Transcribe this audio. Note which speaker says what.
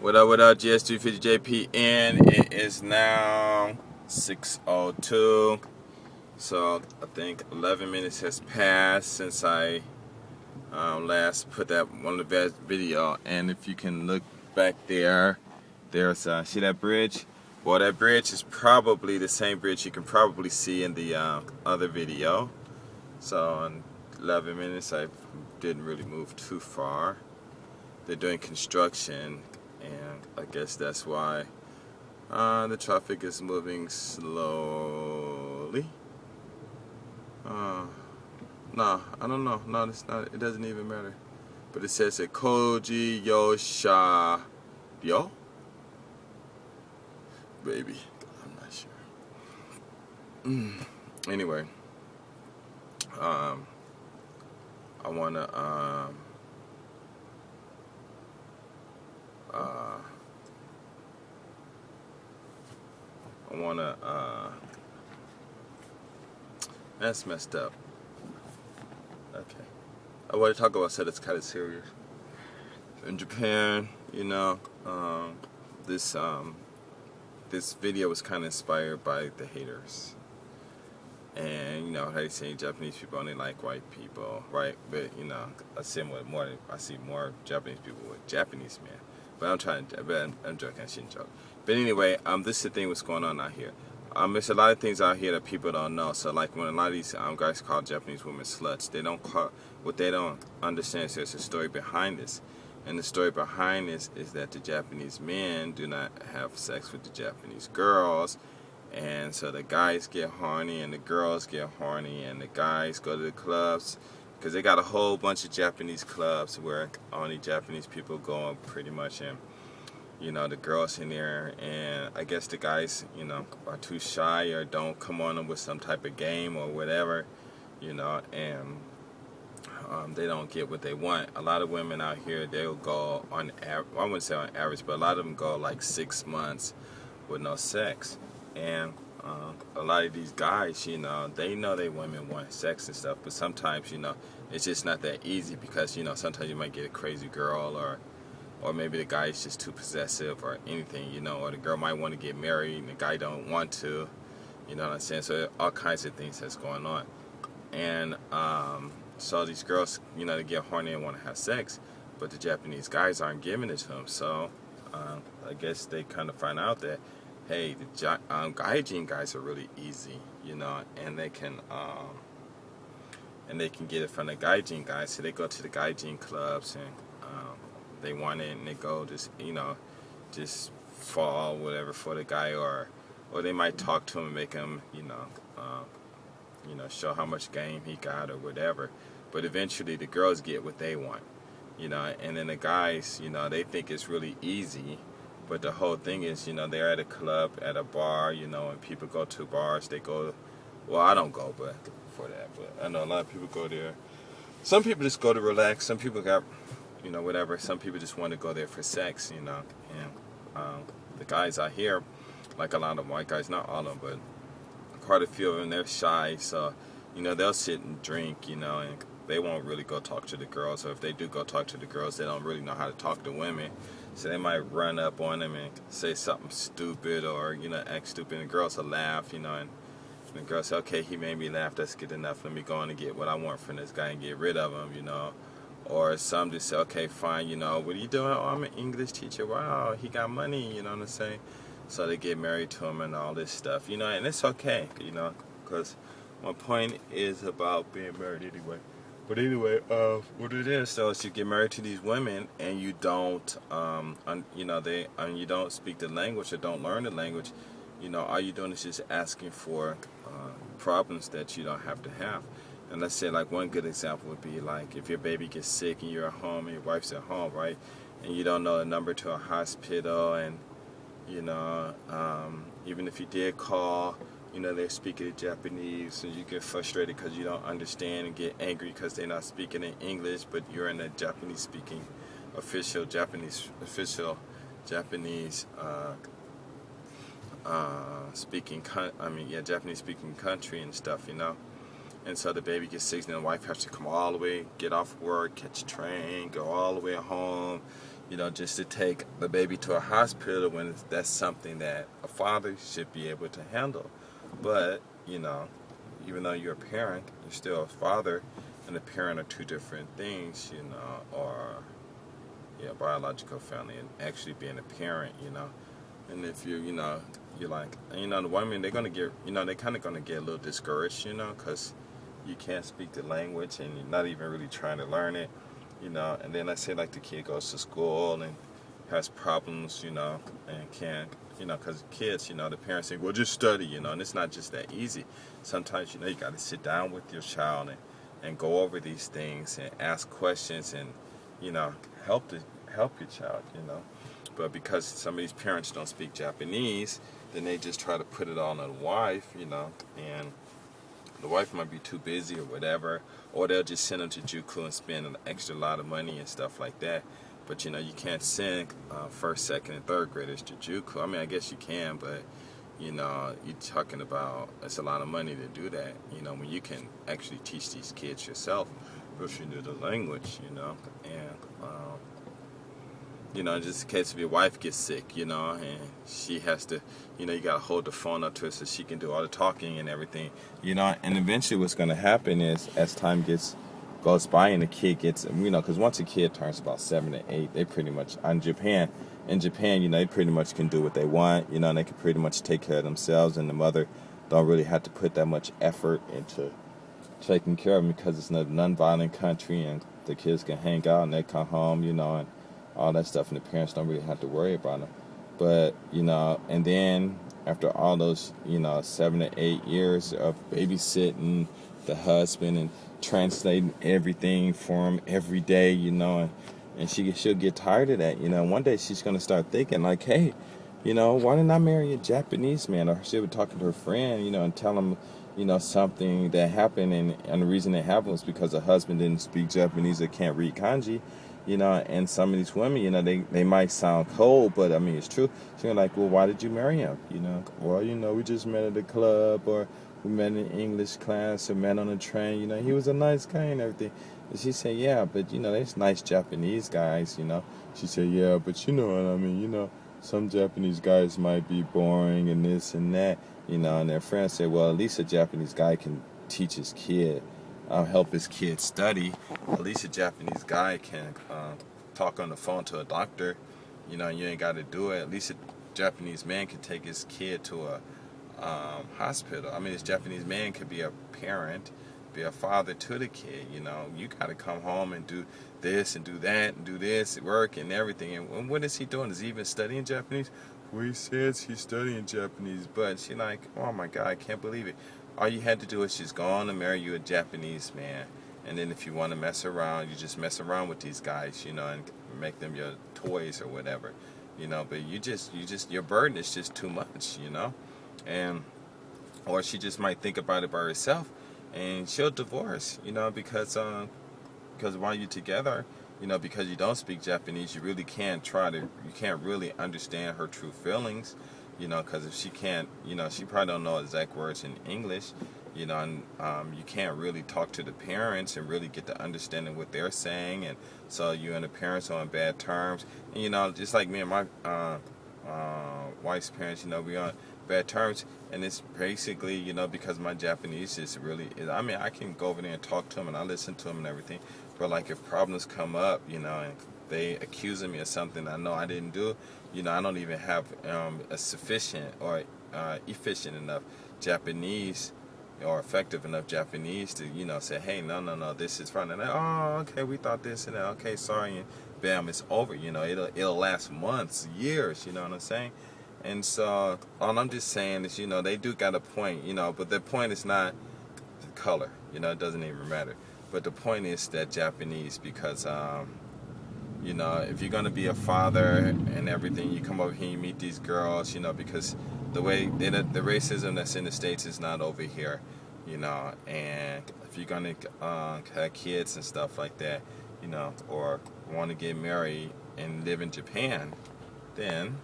Speaker 1: What up, GS350JPN? It is now 6:02. So I think 11 minutes has passed since I last put that one of the video. And if you can look back there, there's see that bridge? Well, that bridge is probably the same bridge you can probably see in the other video. So in 11 minutes, I didn't really move too far. They're doing construction, and I guess that's why the traffic is moving slowly. No, I don't know. No, it's not. It doesn't even matter. But it says that Koji Yosha Yo? Baby. I'm not sure. Anyway. I wanna that's messed up. Okay. I want to talk about something that's kind of serious. In Japan, this this video was kind of inspired by the haters. And you know how they say Japanese people only like white people, right? But I see more Japanese people with Japanese men. But I'm joking. I shouldn't joke. But anyway, this is the thing what's going on out here. There's a lot of things out here that people don't know. So like when a lot of these guys call Japanese women sluts, they don't understand is there's a story behind this. And the story behind this is that the Japanese men do not have sex with the Japanese girls. And so the guys get horny and the girls get horny, and the guys go to the clubs because they got a whole bunch of Japanese clubs where only Japanese people go pretty much, and the girls in there, and I guess the guys are too shy or don't come on them with some type of game or whatever, and they don't get what they want. A lot of women out here, they'll go on I wouldn't say on average, but a lot of them go like 6 months with no sex. And a lot of these guys, they know they women want sex and stuff, but sometimes, it's just not that easy because, sometimes you might get a crazy girl, or maybe the guy is just too possessive or anything, or the girl might want to get married and the guy don't want to, you know what I'm saying? So all kinds of things that's going on. And so these girls, they get horny and want to have sex, but the Japanese guys aren't giving it to them. So I guess they kind of find out that, hey, the gaijin guys are really easy, and they can get it from the gaijin guys. So they go to the gaijin clubs and they want it, and they go just fall whatever for the guy, or they might talk to him and make him show how much game he got or whatever. But eventually the girls get what they want, and then the guys, they think it's really easy. But the whole thing is, they're at a club, at a bar, and people go to bars. They go, well, I don't go, but for that. But I know a lot of people go there. Some people just go to relax. Some people got, whatever. Some people just want to go there for sex, And the guys out here, like a lot of white guys, not all of them, but quite a few of them, they're shy. So, they'll sit and drink, and they won't really go talk to the girls. Or if they do go talk to the girls, they don't really know how to talk to women. So they might run up on them and say something stupid or, act stupid. And the girls will laugh, and the girls say, okay, he made me laugh. That's good enough. Let me go on and get what I want from this guy and get rid of him, Or some just say, okay, fine, what are you doing? Oh, I'm an English teacher. Wow, he got money, you know what I'm saying? So they get married to him and all this stuff, and it's okay, because my point is about being married anyway. But anyway, what it is, so is you get married to these women and you don't, you don't speak the language or don't learn the language. All you're doing is just asking for problems that you don't have to have. And let's say, like, one good example would be like if your baby gets sick and you're at home and your wife's at home, right? And you don't know the number to a hospital, and even if you did call, they're speaking Japanese, and you get frustrated because you don't understand and get angry because they're not speaking in English, but you're in a Japanese speaking Japanese speaking country and stuff, And so the baby gets sick, and the wife has to come all the way, get off work, catch a train, go all the way home, just to take the baby to a hospital when that's something that a father should be able to handle. But, even though you're a parent, you're still a father, and a parent are two different things, or biological family and actually being a parent, And if you're like, the women, they're gonna get, they're kind of gonna get a little discouraged, because you can't speak the language and you're not even really trying to learn it, And then let's say like the kid goes to school and has problems, and can't, because kids, the parents say, well, just study, and it's not just that easy. Sometimes, you got to sit down with your child and go over these things and ask questions and, help your child, But because some of these parents don't speak Japanese, then they just try to put it all on the wife, and the wife might be too busy or whatever, or they'll just send them to Juku and spend an extra lot of money and stuff like that. But you can't send first, second, and third graders to Juku. I mean, I guess you can, but you're talking about it's a lot of money to do that. When you can actually teach these kids yourself if you know the language. And just in case if your wife gets sick, and she has to, you got to hold the phone up to her so she can do all the talking and everything, and eventually what's going to happen is as time goes by and the kid gets, because once a kid turns about 7 to 8, they pretty much, in Japan, they pretty much can do what they want, and they can pretty much take care of themselves, and the mother don't really have to put that much effort into taking care of them because it's a non-violent country and the kids can hang out and they come home, and all that stuff, and the parents don't really have to worry about them. But, and then after all those, 7 to 8 years of babysitting the husband and translating everything for him every day, and she'll get tired of that, One day she's going to start thinking like, hey, why didn't I marry a Japanese man? Or she'll be talking to her friend, and tell him, something that happened, and the reason it happened was because her husband didn't speak Japanese or can't read kanji. And some of these women, they might sound cold, but I mean, it's true. So you're like, well, why did you marry him? Well, we just met at the club, or we met in English class, or met on a train. He was a nice guy and everything. And she said, yeah, but, there's nice Japanese guys, She said, yeah, but you know what I mean, some Japanese guys might be boring and this and that, and their friends said, well, at least a Japanese guy can teach his kid. Help his kid study. At least a Japanese guy can talk on the phone to a doctor. You ain't got to do it. At least a Japanese man can take his kid to a hospital. I mean, this Japanese man could be a parent, be a father to the kid. You got to come home and do this and do that and do this, work and everything. And what is he doing? Is he even studying Japanese? Well, he says he's studying Japanese, but she like, oh my God, I can't believe it. All you had to do is just go on and marry you a Japanese man. And then if you want to mess around, you just mess around with these guys, and make them your toys or whatever, But your burden is just too much, And, or she just might think about it by herself and she'll divorce, because while you're together, because you don't speak Japanese, you really can't really understand her true feelings. Because if she can't, she probably don't know exact words in English, and you can't really talk to the parents and really get the understanding what they're saying, and so you and the parents are on bad terms. And, just like me and my wife's parents, we on bad terms, and it's basically, because my Japanese is really, I mean, I can go over there and talk to them, and I listen to them and everything, but like if problems come up, and they accusing me of something I know I didn't do, I don't even have a sufficient or efficient enough Japanese or effective enough Japanese to, say, hey, no, this is fine. And oh, okay, we thought this and that. Okay, sorry, and bam, it's over. It'll last months, years. You know what I'm saying? And so all I'm just saying is, they do got a point. But the point is not the color. It doesn't even matter. But the point is that Japanese, because if you're going to be a father and everything, you come over here, you meet these girls, because the way the racism that's in the States is not over here, and if you're going to have kids and stuff like that, or want to get married and live in Japan, then